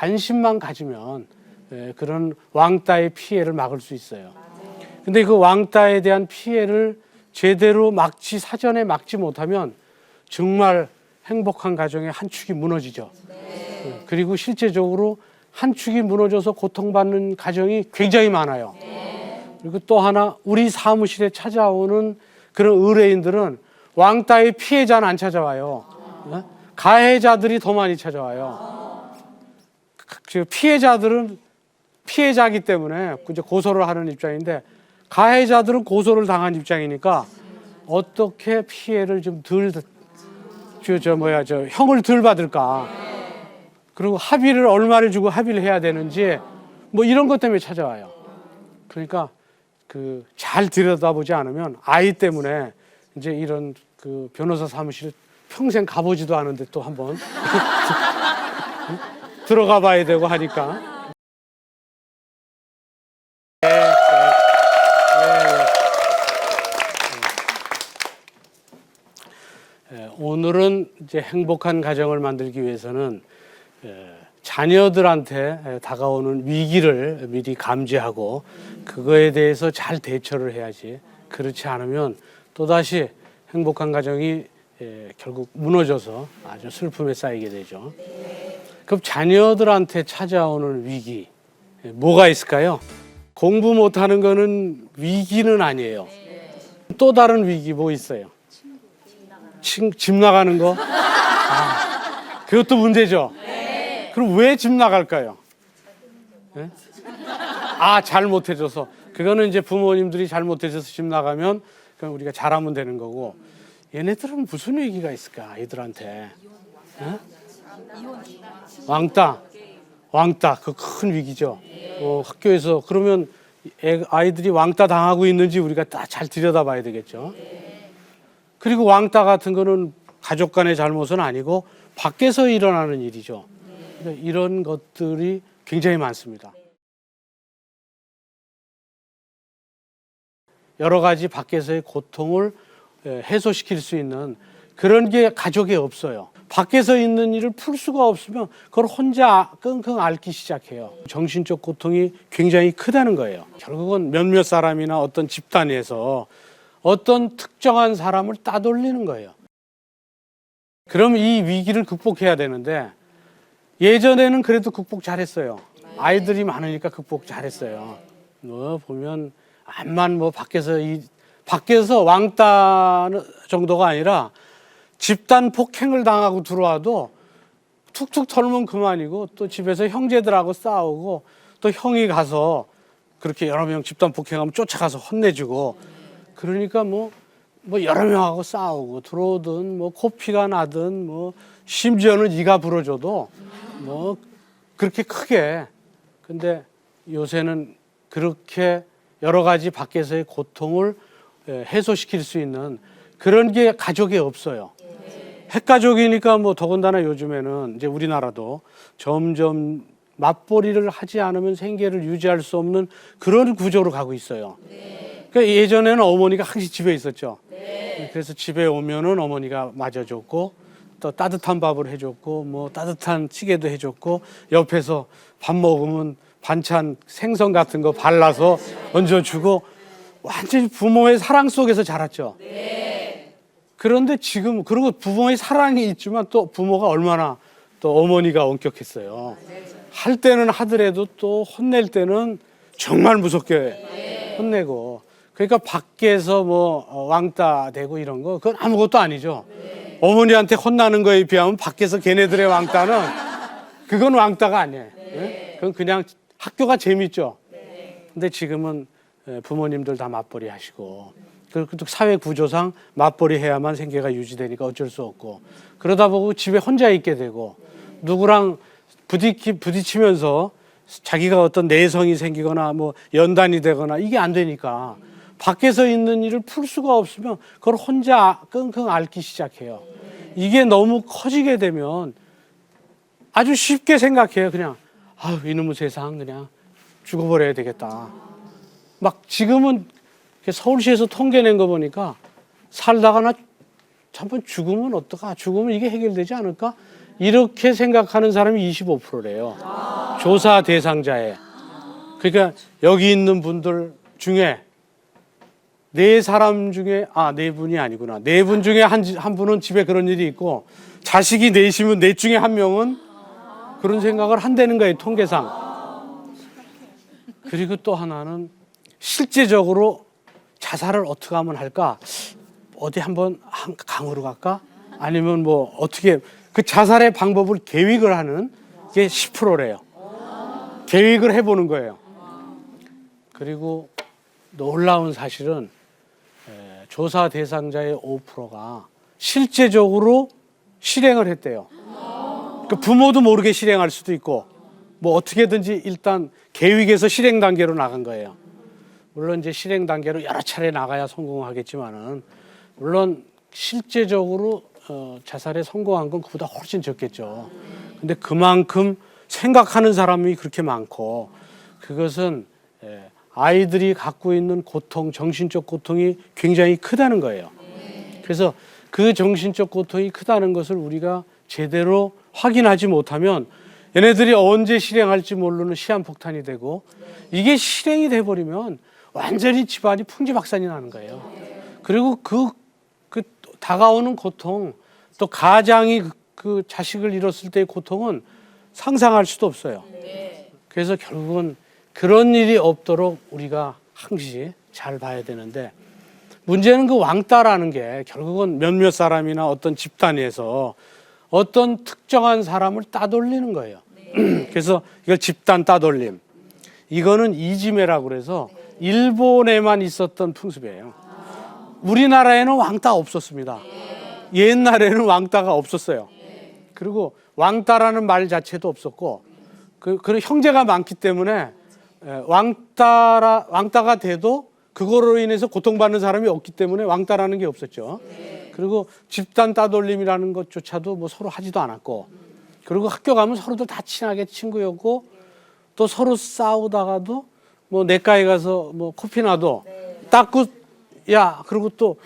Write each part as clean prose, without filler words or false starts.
관심만 가지면 그런 왕따의 피해를 막을 수 있어요. 근데 그 왕따에 대한 피해를 제대로 사전에 막지 못하면 정말 행복한 가정의 한 축이 무너지죠. 그리고 실제적으로 한 축이 무너져서 고통받는 가정이 굉장히 많아요. 그리고 또 하나, 우리 사무실에 찾아오는 그런 의뢰인들은 왕따의 피해자는 안 찾아와요. 가해자들이 더 많이 찾아와요. 피해자들은 피해자이기 때문에 고소를 하는 입장인데, 가해자들은 고소를 당한 입장이니까 어떻게 피해를 좀 형을 덜 받을까. 그리고 합의를 얼마를 주고 합의를 해야 되는지 뭐 이런 것 때문에 찾아와요. 그러니까 잘 들여다보지 않으면 아이 때문에 이제 이런 변호사 사무실 평생 가보지도 않은데 또 한번 들어가 봐야 되고 하니까. 오늘은 이제 행복한 가정을 만들기 위해서는 자녀들한테 다가오는 위기를 미리 감지하고 그거에 대해서 잘 대처를 해야지. 그렇지 않으면 또다시 행복한 가정이 결국 무너져서 아주 슬픔에 쌓이게 되죠. 그럼 자녀들한테 찾아오는 위기 뭐가 있을까요? 공부 못하는 거는 위기는 아니에요. 또 다른 위기 뭐 있어요? 집 나가는 거? 그것도 문제죠. 그럼 왜 집 나갈까요? 네? 잘못해줘서. 그거는 이제 부모님들이 잘못해줘서 집 나가면 그냥 우리가 잘하면 되는 거고, 얘네들은 무슨 위기가 있을까, 아이들한테? 네? 왕따, 그 큰 위기죠. 학교에서. 그러면 아이들이 왕따 당하고 있는지 우리가 다 잘 들여다봐야 되겠죠. 그리고 왕따 같은 거는 가족 간의 잘못은 아니고 밖에서 일어나는 일이죠. 이런 것들이 굉장히 많습니다. 여러 가지 밖에서의 고통을 해소시킬 수 있는 그런 게 가족에 없어요. 밖에서 있는 일을 풀 수가 없으면 그걸 혼자 끙끙 앓기 시작해요. 정신적 고통이 굉장히 크다는 거예요. 결국은 몇몇 사람이나 어떤 집단에서 어떤 특정한 사람을 따돌리는 거예요. 그럼 이 위기를 극복해야 되는데, 예전에는 그래도 극복 잘했어요. 아이들이 많으니까 극복 잘했어요. 보면 암만 밖에서 왕따 정도가 아니라 집단 폭행을 당하고 들어와도 툭툭 털면 그만이고, 또 집에서 형제들하고 싸우고, 또 형이 가서 그렇게 여러 명 집단 폭행하면 쫓아가서 혼내주고, 그러니까 여러 명하고 싸우고 들어오든 코피가 나든 심지어는 이가 부러져도 그렇게 크게. 근데 요새는 그렇게 여러 가지 밖에서의 고통을 해소시킬 수 있는 그런 게 가족에 없어요. 핵가족이니까 더군다나 요즘에는 이제 우리나라도 점점 맞벌이를 하지 않으면 생계를 유지할 수 없는 그런 구조로 가고 있어요. 그러니까 예전에는 어머니가 항상 집에 있었죠. 그래서 집에 오면은 어머니가 맞아줬고, 또 따뜻한 밥을 해줬고, 따뜻한 찌개도 해줬고, 옆에서 밥 먹으면 반찬 생선 같은 거 발라서 얹어주고, 완전히 부모의 사랑 속에서 자랐죠. 그런데 지금, 그리고 부모의 사랑이 있지만 또 부모가 얼마나 또 어머니가 엄격했어요. 할 때는 하더라도 또 혼낼 때는 정말 무섭게 혼내고. 그러니까 밖에서 왕따 되고 이런 거, 그건 아무것도 아니죠. 어머니한테 혼나는 거에 비하면 밖에서 걔네들의 왕따는, 그건 왕따가 아니에요. 그건 그냥 학교가 재밌죠. 근데 지금은 부모님들 다 맞벌이 하시고, 그리고 또 사회 구조상 맞벌이 해야만 생계가 유지되니까 어쩔 수 없고, 그러다 보고 집에 혼자 있게 되고, 누구랑 부딪히면서 자기가 어떤 내성이 생기거나 연단이 되거나 이게 안 되니까 밖에서 있는 일을 풀 수가 없으면 그걸 혼자 끙끙 앓기 시작해요. 이게 너무 커지게 되면 아주 쉽게 생각해요. 그냥 이놈의 세상 그냥 죽어버려야 되겠다. 지금은 서울시에서 통계낸 거 보니까 살다가 나 한번 죽으면 어떨까? 죽으면 이게 해결되지 않을까? 이렇게 생각하는 사람이 25%래요. 조사 대상자에. 그러니까 여기 있는 분들 중에 네 사람 중에 네 분이 아니구나. 네 분 중에 한 분은 집에 그런 일이 있고 자식이 넷이면 넷 중에 한 명은 그런 생각을 한다는 거예요. 통계상. 그리고 또 하나는 실제적으로 자살을 어떻게 하면 할까? 어디 한번 강으로 갈까? 아니면 뭐 어떻게 그 자살의 방법을 계획을 하는 게 10%래요. 계획을 해보는 거예요. 그리고 놀라운 사실은 조사 대상자의 5%가 실제적으로 실행을 했대요. 그 부모도 모르게 실행할 수도 있고 뭐 어떻게든지 일단 계획에서 실행 단계로 나간 거예요. 물론 이제 실행 단계로 여러 차례 나가야 성공하겠지만은 물론 실제적으로 자살에 성공한 건 그보다 훨씬 적겠죠. 근데 그만큼 생각하는 사람이 그렇게 많고 그것은 아이들이 갖고 있는 고통, 정신적 고통이 굉장히 크다는 거예요. 그래서 그 정신적 고통이 크다는 것을 우리가 제대로 확인하지 못하면 얘네들이 언제 실행할지 모르는 시한폭탄이 되고 이게 실행이 돼버리면 완전히 집안이 풍지박산이 나는 거예요. 그리고 그 다가오는 고통, 또 가장이 그 자식을 잃었을 때의 고통은 상상할 수도 없어요. 그래서 결국은 그런 일이 없도록 우리가 항시 잘 봐야 되는데 문제는 그 왕따라는 게 결국은 몇몇 사람이나 어떤 집단에서 어떤 특정한 사람을 따돌리는 거예요. 그래서 이걸 집단 따돌림. 이거는 이지메라고 그래서 일본에만 있었던 풍습이에요. 우리나라에는 왕따 없었습니다. 옛날에는 왕따가 없었어요. 그리고 왕따라는 말 자체도 없었고 그런 형제가 많기 때문에 왕따가 돼도 그거로 인해서 고통받는 사람이 없기 때문에 왕따라는 게 없었죠. 그리고 집단 따돌림이라는 것조차도 뭐 서로 하지도 않았고 그리고 학교 가면 서로도 다 친하게 친구였고 또 서로 싸우다가도 뭐 내과에 가서 뭐 코피나도 닦고 그리고 또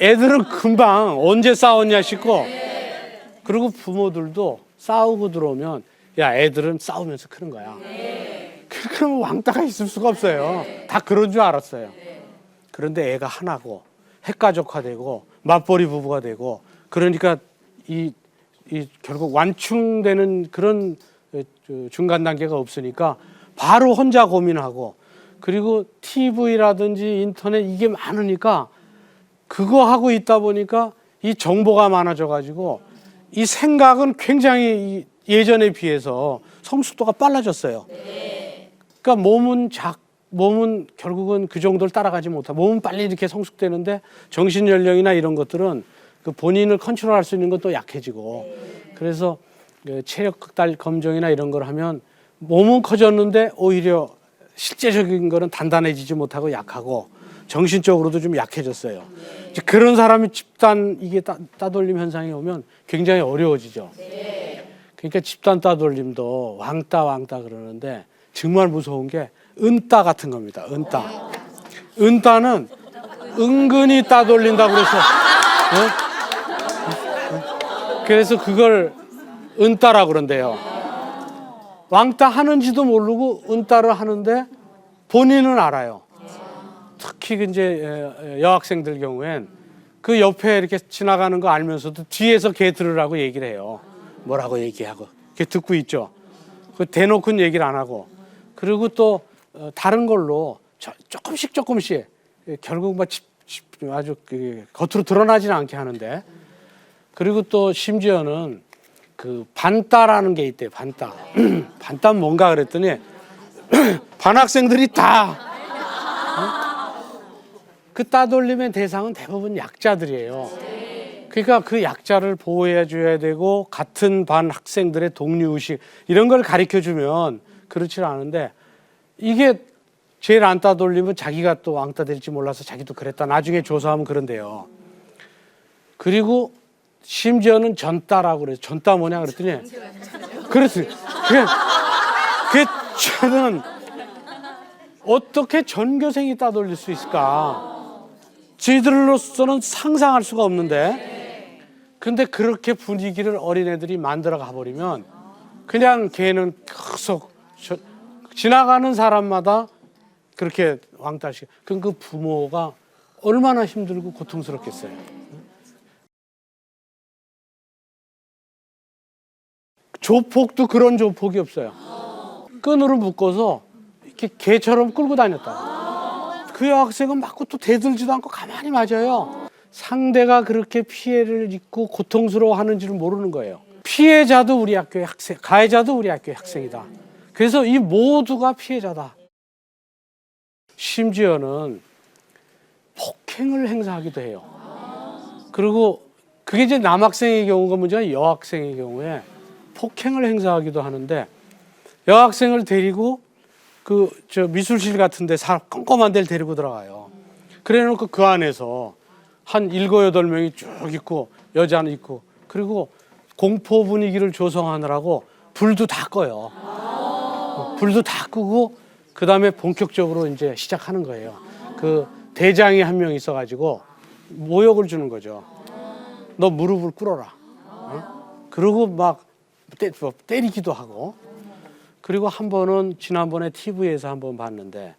애들은 금방 언제 싸웠냐 싶고 그리고 부모들도 싸우고 들어오면 애들은 싸우면서 크는 거야. 그러면 왕따가 있을 수가 없어요. 다 그런 줄 알았어요. 그런데 애가 하나고 핵가족화되고 맞벌이 부부가 되고 그러니까 이 결국 완충되는 그런 중간 단계가 없으니까 바로 혼자 고민하고 그리고 TV라든지 인터넷 이게 많으니까 그거 하고 있다 보니까 이 정보가 많아져 가지고 이 생각은 굉장히 예전에 비해서 성숙도가 빨라졌어요. 그러니까 몸은 결국은 그 정도를 따라가지 못하고 몸은 빨리 이렇게 성숙되는데 정신 연령이나 이런 것들은 그 본인을 컨트롤할 수 있는 건 또 약해지고 그래서 체력 극달 검정이나 이런 걸 하면 몸은 커졌는데 오히려 실제적인 거는 단단해지지 못하고 약하고 정신적으로도 좀 약해졌어요. 이제 그런 사람이 집단 이게 따돌림 현상이 오면 굉장히 어려워지죠. 그러니까 집단 따돌림도 왕따 그러는데 정말 무서운 게 은따 같은 겁니다. 은따는 은근히 따돌린다고 그래서 그래서 그걸 은따라고 그런대요. 왕따 하는지도 모르고 은따를 하는데 본인은 알아요. 특히 이제 여학생들 경우엔 그 옆에 이렇게 지나가는 거 알면서도 뒤에서 걔 들으라고 얘기를 해요. 뭐라고 얘기하고 걔 듣고 있죠. 그 대놓고는 얘기를 안 하고 그리고 또 다른 걸로 조금씩 결국 막 아주 겉으로 드러나지는 않게 하는데 그리고 또 심지어는 그 반따라는 게 있대요. 반따는 뭔가 그랬더니 반 학생들이 다 그 따돌림의 대상은 대부분 약자들이에요. 그러니까 그 약자를 보호해 줘야 되고 같은 반 학생들의 독립의식 이런 걸 가르쳐 주면 그렇지 않은데 이게 제일 안 따돌리면 자기가 또 왕따 될지 몰라서 자기도 그랬다. 나중에 조사하면 그런데요. 그리고 심지어는 전따라고 그래요. 전따 뭐냐 그랬더니 그랬어요. 그게 저는 어떻게 전교생이 따돌릴 수 있을까? 저희들로서는 상상할 수가 없는데 근데 그렇게 분위기를 어린애들이 만들어 가버리면 그냥 걔는 계속 지나가는 사람마다 그렇게 왕따시켜. 그럼 그 부모가 얼마나 힘들고 고통스럽겠어요. 조폭도 그런 조폭이 없어요. 끈으로 묶어서 이렇게 개처럼 끌고 다녔다. 그 여학생은 맞고 또 대들지도 않고 가만히 맞아요. 상대가 그렇게 피해를 입고 고통스러워하는지를 모르는 거예요. 피해자도 우리 학교의 학생, 가해자도 우리 학교의 학생이다. 그래서 이 모두가 피해자다. 심지어는 폭행을 행사하기도 해요. 그리고 그게 이제 남학생의 경우가 문제가 여학생의 경우에 폭행을 행사하기도 하는데, 여학생을 데리고 저 미술실 같은데 껌껌한 데를 데리고 들어가요. 그래놓고 그 안에서 한 7, 8명이 쭉 있고 여자는 있고, 그리고 공포 분위기를 조성하느라고 불도 다 꺼요. 불도 다 끄고 그 다음에 본격적으로 이제 시작하는 거예요. 그 대장이 한 명 있어가지고 모욕을 주는 거죠. 너 무릎을 꿇어라. 그리고 막 때리기도 하고. 그리고 한 번은 지난번에 TV에서 한번 봤는데,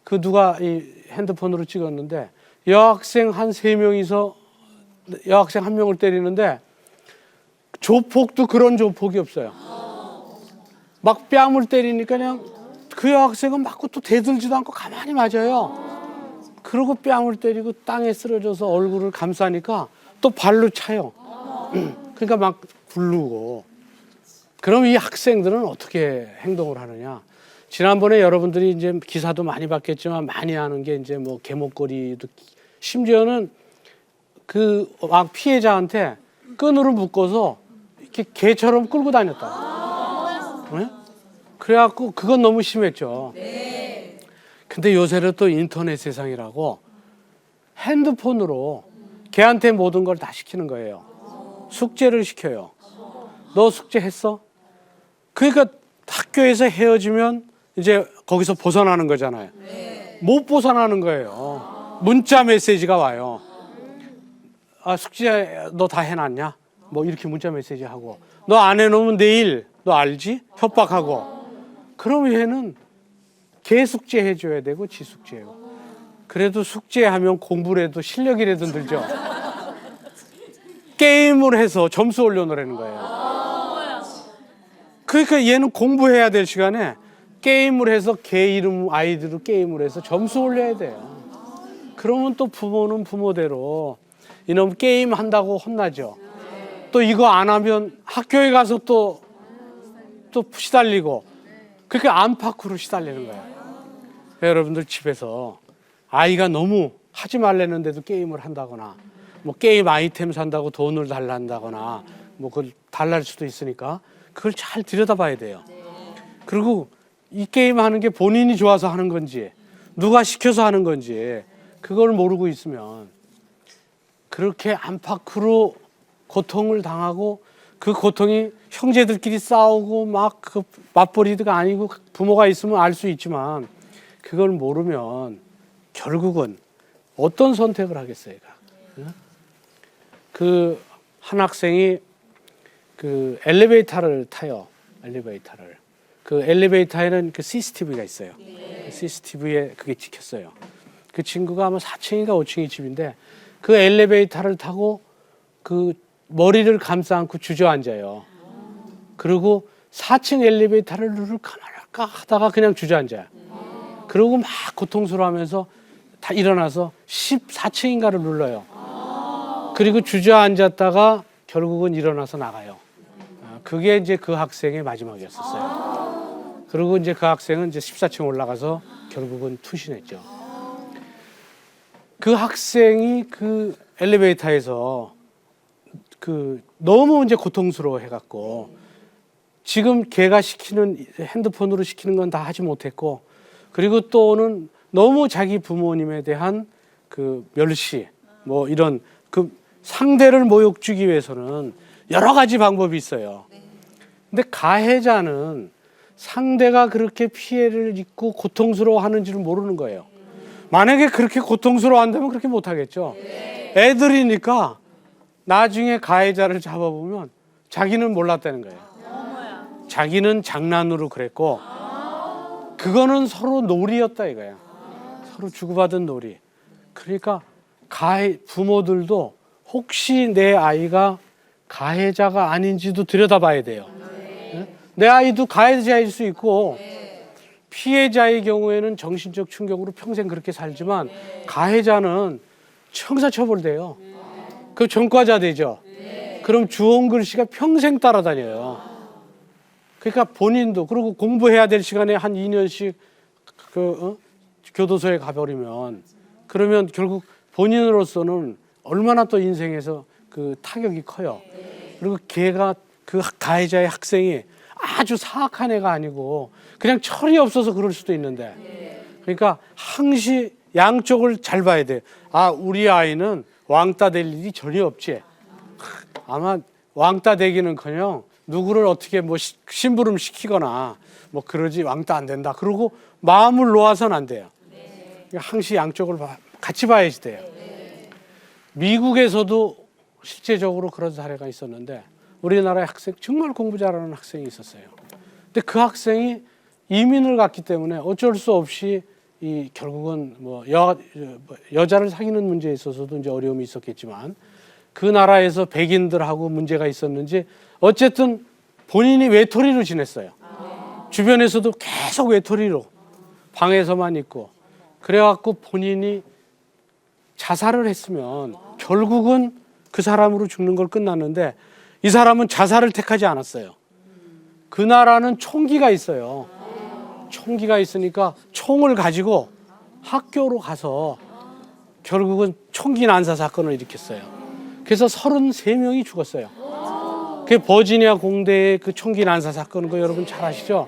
그 누가 이 핸드폰으로 찍었는데 여학생 한 3명이서 여학생 한 명을 때리는데, 조폭도 그런 조폭이 없어요. 막 뺨을 때리니까 그냥 그 여학생은 맞고 또 대들지도 않고 가만히 맞아요. 그러고 뺨을 때리고 땅에 쓰러져서 얼굴을 감싸니까 또 발로 차요. 그러니까 막 굴르고. 그럼 이 학생들은 어떻게 행동을 하느냐? 지난번에 여러분들이 이제 기사도 많이 봤겠지만 많이 하는 게 이제 뭐 개목걸이도, 심지어는 그 막 피해자한테 끈으로 묶어서 이렇게 개처럼 끌고 다녔다. 네? 그래갖고 그건 너무 심했죠. 근데 요새는 또 인터넷 세상이라고 핸드폰으로 걔한테 모든 걸 다 시키는 거예요. 숙제를 시켜요. 너 숙제했어? 그러니까 학교에서 헤어지면 이제 거기서 벗어나는 거잖아요. 못 벗어나는 거예요. 문자 메시지가 와요. 아, 숙제 너 다 해놨냐? 뭐 이렇게 문자 메시지 하고, 너 안 해놓으면 내일 너 알지? 협박하고. 그럼 얘는 걔 숙제 해줘야 되고 지 숙제예요. 그래도 숙제하면 공부를 해도 실력이라도 늘죠. 게임을 해서 점수 올려놓으라는 거예요. 그러니까 얘는 공부해야 될 시간에 게임을 해서 걔 이름 아이디로 게임을 해서 점수 올려야 돼요. 그러면 또 부모는 부모대로 이놈 게임 한다고 혼나죠. 또 이거 안 하면 학교에 가서 또 시달리고, 그렇게 안팎으로 시달리는 거예요. 여러분들 집에서 아이가 너무 하지 말라는데도 게임을 한다거나, 뭐 게임 아이템 산다고 돈을 달란다거나, 뭐 그걸 달랄 수도 있으니까 그걸 잘 들여다봐야 돼요. 그리고 이 게임 하는 게 본인이 좋아서 하는 건지 누가 시켜서 하는 건지 그걸 모르고 있으면 그렇게 안팎으로 고통을 당하고, 그 고통이 형제들끼리 싸우고 막 그 맞벌이가 아니고 부모가 있으면 알 수 있지만, 그걸 모르면 결국은 어떤 선택을 하겠어요? 그 한 학생이 그 엘리베이터를 타요. 엘리베이터를. 그 엘리베이터에는 그 CCTV가 있어요. 그 CCTV에 그게 찍혔어요. 그 친구가 아마 4층인가 5층의 집인데, 그 엘리베이터를 타고 그 머리를 감싸 안고 주저앉아요. 그리고 4층 엘리베이터를 누를까 말까 하다가 그냥 주저앉아요. 그리고 막 고통스러워하면서 다 일어나서 14층인가를 눌러요. 그리고 주저앉았다가 결국은 일어나서 나가요. 그게 이제 그 학생의 마지막이었었어요. 그리고 이제 그 학생은 이제 14층 올라가서 결국은 투신했죠. 그 학생이 그 엘리베이터에서 그 너무 이제 고통스러워 해갖고, 지금 걔가 시키는 핸드폰으로 시키는 건 다 하지 못했고, 그리고 또는 너무 자기 부모님에 대한 그 멸시, 뭐 이런 그 상대를 모욕 주기 위해서는 여러 가지 방법이 있어요. 근데 가해자는 상대가 그렇게 피해를 입고 고통스러워 하는지를 모르는 거예요. 만약에 그렇게 고통스러워 한다면 그렇게 못 하겠죠. 애들이니까 나중에 가해자를 잡아보면 자기는 몰랐다는 거예요. 자기는 장난으로 그랬고 그거는 서로 놀이였다 이거야. 서로 주고받은 놀이. 그러니까 부모들도 혹시 내 아이가 가해자가 아닌지도 들여다봐야 돼요. 내 아이도 가해자일 수 있고 피해자의 경우에는 정신적 충격으로 평생 그렇게 살지만 가해자는 형사처벌돼요. 그 전과자 되죠. 그럼 주홍 글씨가 평생 따라다녀요. 그러니까 본인도 그리고 공부해야 될 시간에 한 2년씩 교도소에 가버리면 그러면 결국 본인으로서는 얼마나 또 인생에서 그 타격이 커요. 그리고 걔가 그 가해자의 학생이 아주 사악한 애가 아니고 그냥 철이 없어서 그럴 수도 있는데 그러니까 항시 양쪽을 잘 봐야 돼. 아, 우리 아이는 왕따 될 일이 전혀 없지. 아마 왕따 되기는커녕 누구를 어떻게 뭐 심부름 시키거나 뭐 그러지 왕따 안 된다. 그러고 마음을 놓아서는 안 돼요. 항시 양쪽을 같이 봐야지 돼요. 미국에서도 실제적으로 그런 사례가 있었는데 우리나라의 학생 정말 공부 잘하는 학생이 있었어요. 근데 그 학생이 이민을 갔기 때문에 어쩔 수 없이 결국은 뭐 여자를 사귀는 문제에 있어서도 이제 어려움이 있었겠지만 그 나라에서 백인들하고 문제가 있었는지 어쨌든 본인이 외톨이로 지냈어요. 주변에서도 계속 외톨이로 방에서만 있고 그래갖고 본인이 자살을 했으면 결국은 그 사람으로 죽는 걸 끝났는데 이 사람은 자살을 택하지 않았어요. 그 나라는 총기가 있어요. 총기가 있으니까 총을 가지고 학교로 가서 결국은 총기 난사 사건을 일으켰어요. 그래서 33명이 죽었어요. 그게 버지니아 공대의 그 총기 난사 사건인 거 여러분 잘 아시죠?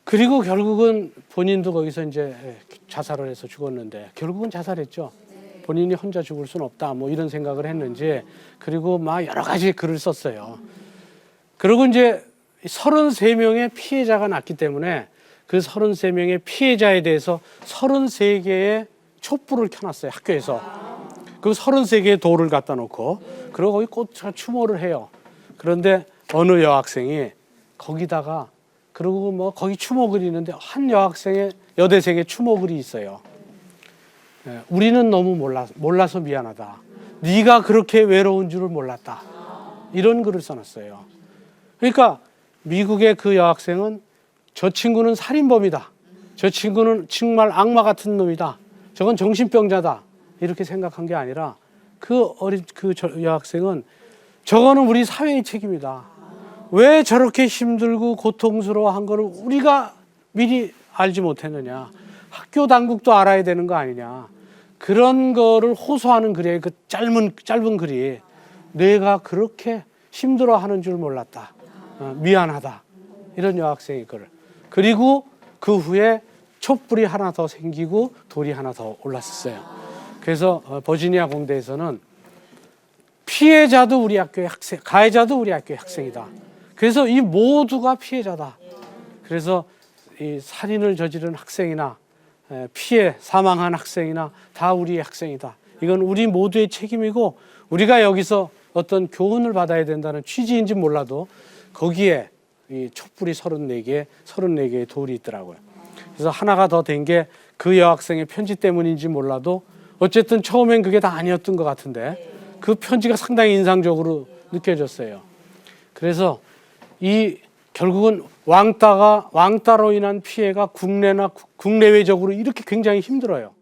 그리고 결국은 본인도 거기서 이제 자살을 해서 죽었는데 결국은 자살했죠. 본인이 혼자 죽을 수는 없다 뭐 이런 생각을 했는지 그리고 막 여러 가지 글을 썼어요. 그리고 이제 33명의 피해자가 났기 때문에 그 33명의 피해자에 대해서 33개의 촛불을 켜놨어요. 학교에서. 그 33개의 돌을 갖다 놓고 그리고 거기 꽃 추모를 해요. 그런데 어느 여학생이 거기다가 그리고 뭐 거기 추모 그리는데 한 여학생의 여대생의 추모 글이 있어요. 우리는 너무 몰라서 미안하다. 네가 그렇게 외로운 줄을 몰랐다. 이런 글을 써놨어요. 그러니까 미국의 그 여학생은 저 친구는 살인범이다. 저 친구는 정말 악마 같은 놈이다. 저건 정신병자다. 이렇게 생각한 게 아니라 그 여학생은 저거는 우리 사회의 책임이다. 왜 저렇게 힘들고 고통스러워한 거를 우리가 미리 알지 못했느냐. 학교 당국도 알아야 되는 거 아니냐. 그런 거를 호소하는 글이에요. 그 짧은 글이 내가 그렇게 힘들어하는 줄 몰랐다. 미안하다. 이런 여학생의 글. 그리고 그 후에 촛불이 하나 더 생기고 돌이 하나 더 올랐었어요. 그래서 버지니아 공대에서는 피해자도 우리 학교의 학생, 가해자도 우리 학교의 학생이다. 그래서 이 모두가 피해자다. 그래서 이 살인을 저지른 학생이나 사망한 학생이나 다 우리의 학생이다. 이건 우리 모두의 책임이고 우리가 여기서 어떤 교훈을 받아야 된다는 취지인지 몰라도 거기에 이 촛불이 34개의 돌이 있더라고요. 그래서 하나가 더 된 게 그 여학생의 편지 때문인지 몰라도 어쨌든 처음엔 그게 다 아니었던 것 같은데 그 편지가 상당히 인상적으로 느껴졌어요. 그래서 결국은 왕따로 인한 피해가 국내외적으로 이렇게 굉장히 힘들어요.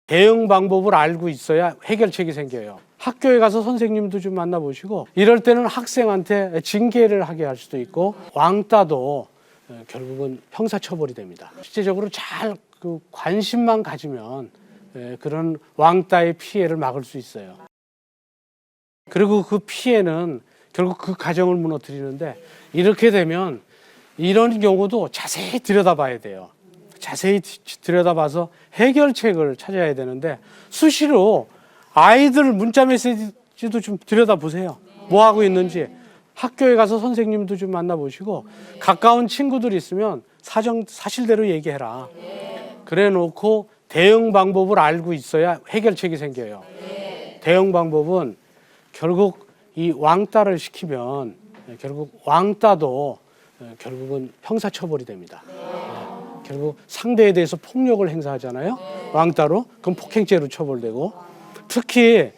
대응 방법을 알고 있어야 해결책이 생겨요. 학교에 가서 선생님도 좀 만나보시고 이럴 때는 학생한테 징계를 하게 할 수도 있고 왕따도 결국은 형사처벌이 됩니다. 실제적으로 잘 그 관심만 가지면 그런 왕따의 피해를 막을 수 있어요. 그리고 그 피해는 결국 그 가정을 무너뜨리는데 이렇게 되면 이런 경우도 자세히 들여다봐야 돼요. 자세히 들여다봐서 해결책을 찾아야 되는데 수시로 아이들 문자 메시지도 좀 들여다보세요. 뭐 하고 있는지. 학교에 가서 선생님도 좀 만나보시고 가까운 친구들 있으면 사실대로 얘기해라. 그래 놓고 대응 방법을 알고 있어야 해결책이 생겨요. 대응 방법은 결국 이 왕따를 시키면 결국 왕따도 결국은 형사처벌이 됩니다. 결국 상대에 대해서 폭력을 행사하잖아요. 왕따로. 그럼 폭행죄로 처벌되고, 특히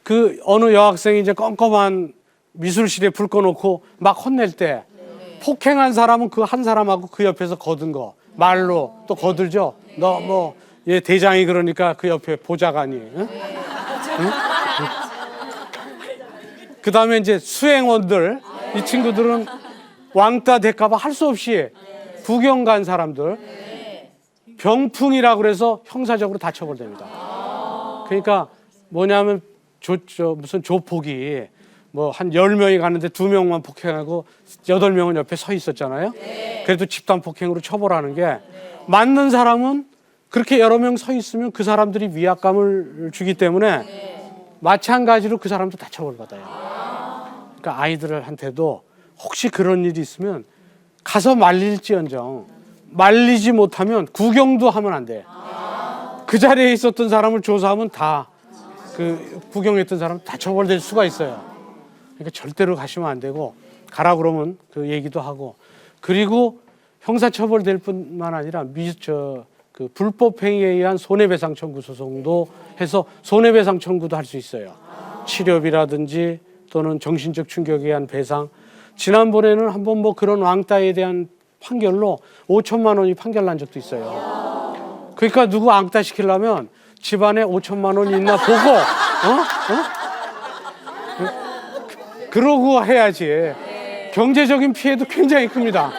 그 어느 여학생이 이제 껌껌한 미술실에 불 꺼놓고 막 혼낼 때 폭행한 사람은 그 한 사람하고 그 옆에서 거둔 거 말로 또 거들죠. 너 뭐 얘 대장이 그러니까 그 옆에 보좌관이. 응? 응? 그 다음에 이제 수행원들, 이 친구들은 왕따 될까봐 할 수 없이 구경 간 사람들, 병풍이라고 그래서 형사적으로 다 처벌됩니다. 그러니까 뭐냐면 무슨 조폭이 뭐 한 10명이 가는데 2명만 폭행하고 8명은 옆에 서 있었잖아요. 그래도 집단 폭행으로 처벌하는 게, 맞는 사람은 그렇게 여러 명 서 있으면 그 사람들이 위압감을 주기 때문에 마찬가지로 그 사람도 다 처벌받아요. 그러니까 아이들한테도 혹시 그런 일이 있으면 가서 말릴지언정 말리지 못하면 구경도 하면 안 돼. 그 자리에 있었던 사람을 조사하면 다 그 구경했던 사람 다 처벌될 수가 있어요. 그러니까 절대로 가시면 안 되고, 가라 그러면 그 얘기도 하고, 그리고 형사처벌 될 뿐만 아니라 그 불법행위에 의한 손해배상 청구 소송도 해서 손해배상 청구도 할 수 있어요. 치료비라든지 또는 정신적 충격에 의한 배상. 지난번에는 한번 뭐 그런 왕따에 대한 판결로 5천만 원이 판결 난 적도 있어요. 그러니까 누구 왕따 시키려면 집안에 5천만 원이 있나 보고, 그러고 해야지. 경제적인 피해도 굉장히 큽니다.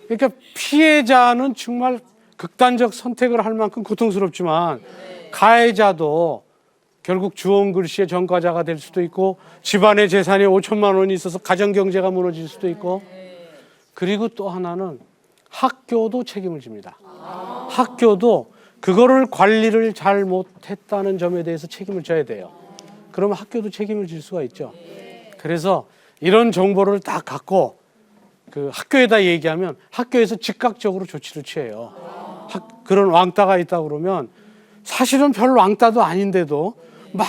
그러니까 피해자는 정말 극단적 선택을 할 만큼 고통스럽지만, 가해자도 결국 주원 글씨의 전과자가 될 수도 있고, 집안의 재산이 5천만 원이 있어서 가정 경제가 무너질 수도 있고, 그리고 또 하나는 학교도 책임을 집니다. 학교도 그거를 관리를 잘 못했다는 점에 대해서 책임을 져야 돼요. 그러면 학교도 책임을 질 수가 있죠. 그래서 이런 정보를 딱 갖고 그 학교에다 얘기하면 학교에서 즉각적으로 조치를 취해요. 그런 왕따가 있다 그러면 사실은 별 왕따도 아닌데도 막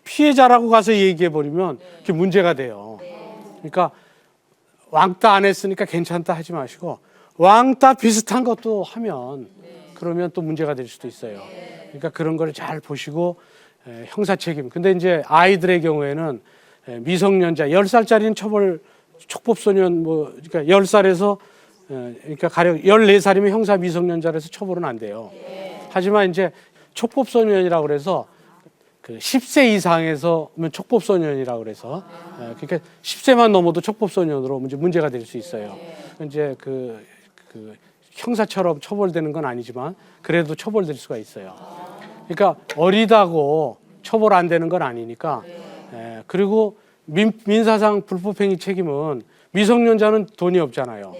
피해자라고 가서 얘기해 버리면 그게 문제가 돼요. 그러니까 왕따 안 했으니까 괜찮다 하지 마시고, 왕따 비슷한 것도 하면 그러면 또 문제가 될 수도 있어요. 그러니까 그런 걸 잘 보시고 형사 책임. 근데 이제 아이들의 경우에는 미성년자 10살짜리는 촉법소년 그러니까 10살에서 그러니까 가령 14살이면 형사 미성년자라서 처벌은 안 돼요. 하지만 이제 촉법소년이라고 그래서 그 10세 이상에서면 촉법소년이라고 그래서 그러니까 10세만 넘어도 촉법소년으로 문제가 될 수 있어요. 이제 그 형사처럼 처벌되는 건 아니지만 그래도 처벌될 수가 있어요. 그러니까 어리다고 처벌 안 되는 건 아니니까. 그리고 민사상 불법행위 책임은 미성년자는 돈이 없잖아요.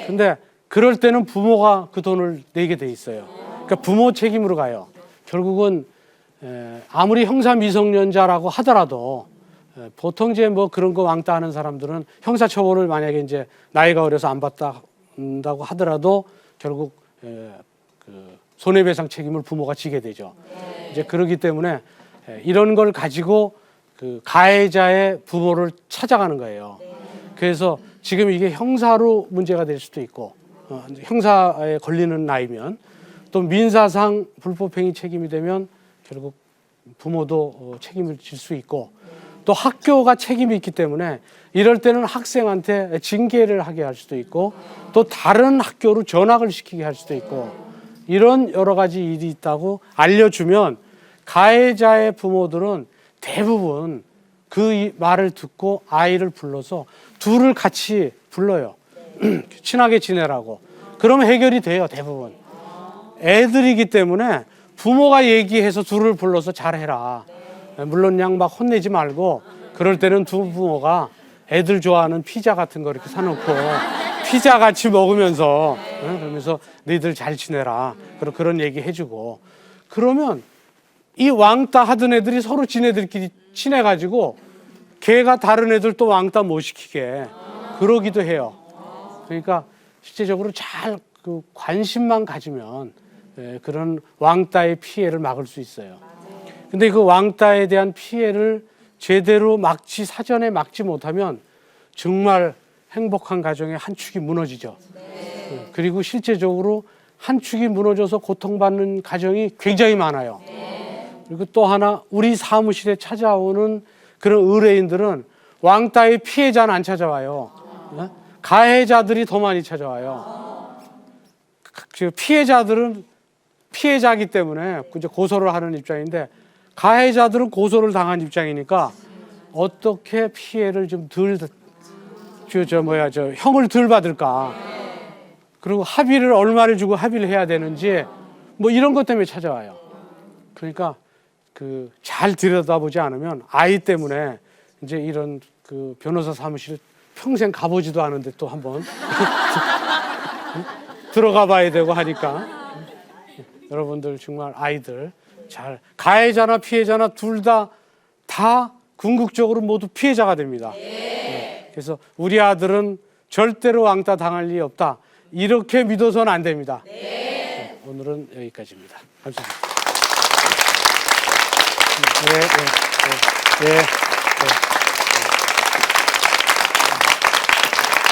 근데 그럴 때는 부모가 그 돈을 내게 돼 있어요. 그러니까 부모 책임으로 가요. 결국은 아무리 형사 미성년자라고 하더라도 보통 이제 뭐 그런 거 왕따하는 사람들은 형사처벌을 만약에 이제 나이가 어려서 안 받는다고 하더라도 결국 그 손해배상 책임을 부모가 지게 되죠. 이제 그러기 때문에 이런 걸 가지고 그 가해자의 부모를 찾아가는 거예요. 그래서 지금 이게 형사로 문제가 될 수도 있고, 형사에 걸리는 나이면, 또 민사상 불법행위 책임이 되면 결국 부모도 책임을 질 수 있고, 또 학교가 책임이 있기 때문에 이럴 때는 학생한테 징계를 하게 할 수도 있고, 또 다른 학교로 전학을 시키게 할 수도 있고, 이런 여러 가지 일이 있다고 알려주면 가해자의 부모들은 대부분 그 말을 듣고 아이를 불러서 둘을 같이 불러요. 친하게 지내라고. 그러면 해결이 돼요, 대부분. 애들이기 때문에 부모가 얘기해서 둘을 불러서 잘해라. 물론 그냥 막 혼내지 말고, 그럴 때는 두 부모가 애들 좋아하는 피자 같은 거 이렇게 사놓고 피자 같이 먹으면서 그러면서 너희들 잘 지내라. 그런 얘기 해주고, 그러면 이 왕따 하던 애들이 서로 지네들끼리 친해가지고 걔가 다른 애들 또 왕따 못 시키게 그러기도 해요. 그러니까 실제적으로 잘 그 관심만 가지면 그런 왕따의 피해를 막을 수 있어요. 근데 그 왕따에 대한 피해를 제대로 사전에 막지 못하면 정말 행복한 가정의 한 축이 무너지죠. 그리고 실제적으로 한 축이 무너져서 고통받는 가정이 굉장히 많아요. 그리고 또 하나 우리 사무실에 찾아오는 그런 의뢰인들은 왕따의 피해자는 안 찾아와요. 가해자들이 더 많이 찾아와요. 피해자들은 피해자이기 때문에 이제 고소를 하는 입장인데 가해자들은 고소를 당한 입장이니까 어떻게 피해를 좀 형을 덜 받을까? 그리고 합의를 얼마를 주고 합의를 해야 되는지 뭐 이런 것 때문에 찾아와요. 그러니까 잘 들여다보지 않으면 아이 때문에 이제 이런 변호사 사무실 평생 가보지도 않은데 또 한번 들어가 봐야 되고 하니까 여러분들 정말 아이들 잘 가해자나 피해자나 둘 다 궁극적으로 모두 피해자가 됩니다. 그래서 우리 아들은 절대로 왕따 당할 일이 없다. 이렇게 믿어서는 안 됩니다. 오늘은 여기까지입니다. 감사합니다. 네.